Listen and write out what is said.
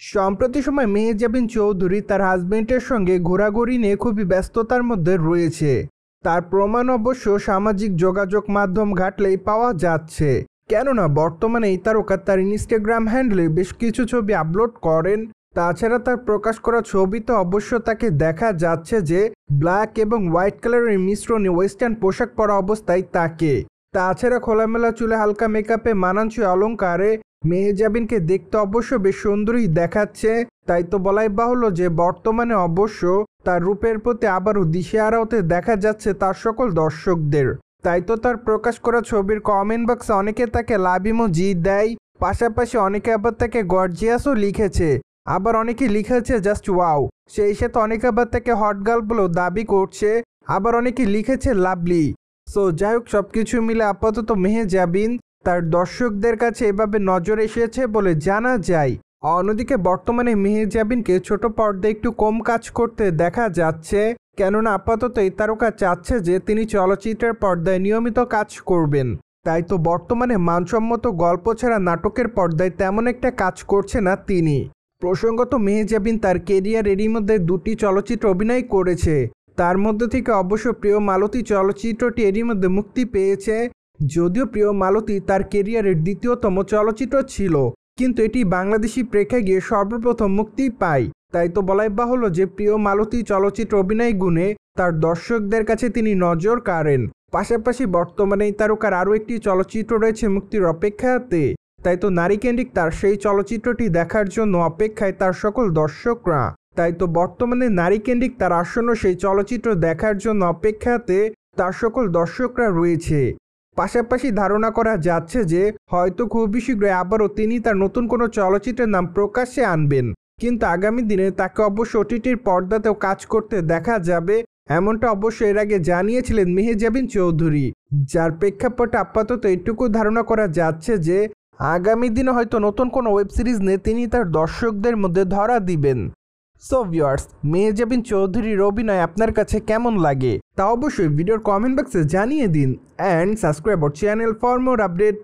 সম্প্রতি সময় মেহজাবিন চৌধুরী তার হাজবেন্ডের সঙ্গে ঘোরাঘুরি নিয়ে খুবই ব্যস্ততার মধ্যে রয়েছে। তার প্রমাণ অবশ্য সামাজিক যোগাযোগ মাধ্যম ঘাটলেই পাওয়া যাচ্ছে, কেননা বর্তমানে এই তারকা তার ইনস্টাগ্রাম হ্যান্ডেলে বেশ কিছু ছবি আপলোড করেন। তাছাড়া তার প্রকাশ করা ছবিতে অবশ্য তাকে দেখা যাচ্ছে যে ব্ল্যাক এবং হোয়াইট কালারের মিশ্রণে ওয়েস্টার্ন পোশাক পরা অবস্থায় তাকে। তাছাড়া খোলামেলা চুলে হালকা মেকআপে মানানসই অলঙ্কারে মেহজাবিনকে দেখতে অবশ্য বেশ সুন্দরী দেখাচ্ছে। তাই তো বলাই বাহুল্য যে বর্তমানে অবশ্য তার রূপের প্রতি আবারও দিশেহারা হতে দেখা যাচ্ছে তার সকল দর্শকদের। তাই তো তার প্রকাশ করা ছবির কমেন্ট বক্সে অনেকে তাকে লাভ ইমোজি দেয়, পাশাপাশি অনেকে আবার তাকে গর্জিয়াসও লিখেছে, আবার অনেকে লিখেছে জাস্ট ওয়াও। সেই সাথে অনেকে আবার তাকে হট গার্ল বলেও দাবি করছে, আবার অনেকে লিখেছে লাভলি। সো যাই হোক, সবকিছু মিলে আপাতত মেহজাবিন তার দর্শকদের কাছে এভাবে নজর এসেছে বলে জানা যায়। অন্যদিকে বর্তমানে মেহজাবিনকে ছোট পর্দায় একটু কম কাজ করতে দেখা যাচ্ছে, কেননা আপাতত এই তারকা চাচ্ছে যে তিনি চলচ্চিত্রের পর্দায় নিয়মিত কাজ করবেন। তাই তো বর্তমানে মানসম্মত গল্প ছাড়া নাটকের পর্দায় তেমন একটা কাজ করছে না তিনি। প্রসঙ্গত মেহজাবিন তার কেরিয়ারেরই মধ্যে 2টি চলচ্চিত্র অভিনয় করেছে। তার মধ্যে থেকে অবশ্য প্রিয় মালতী চলচ্চিত্রটি এরই মধ্যে মুক্তি পেয়েছে। যদিও প্রিয় মালতী তার কেরিয়ারের দ্বিতীয়তম চলচ্চিত্র ছিল, কিন্তু এটি বাংলাদেশি প্রেক্ষায় গিয়ে সর্বপ্রথম মুক্তি পায়। তাই তো বলাই বাহুল্য যে প্রিয় মালতী চলচ্চিত্র অভিনয় গুণে তার দর্শকদের কাছে তিনি নজর কাড়েন। পাশাপাশি বর্তমানে এই তারকার আরও একটি চলচ্চিত্র রয়েছে মুক্তির অপেক্ষাতে। তাই তো নারী কেন্দ্রিক তার সেই চলচ্চিত্রটি দেখার জন্য অপেক্ষায় তার সকল দর্শকরা। তাই তো বর্তমানে নারী কেন্দ্রিক তার আসন্ন সেই চলচ্চিত্র দেখার জন্য অপেক্ষাতে তার সকল দর্শকরা রয়েছে। পাশাপাশি ধারণা করা যাচ্ছে যে হয়তো খুবই শীঘ্রই আবারও তিনি তার নতুন কোনো চলচ্চিত্রের নাম প্রকাশ্যে আনবেন, কিন্তু আগামী দিনে তাকে অবশ্য ওটিটির পর্দাতেও কাজ করতে দেখা যাবে, এমনটা অবশ্য এর আগে জানিয়েছিলেন মেহজাবিন চৌধুরী। যার প্রেক্ষাপটে আপাতত এটুকু ধারণা করা যাচ্ছে যে আগামী দিনে হয়তো নতুন কোনো ওয়েব সিরিজ নিয়ে তিনি তার দর্শকদের মধ্যে ধরা দিবেন। সো ভিউয়ার্স, মেহজাবিন চৌধুরীর অভিনয় আপনার কাছে কেমন লাগে তা অবশ্যই ভিডিওর কমেন্ট বক্সে জানিয়ে দিন, and subscribe our channel for more update.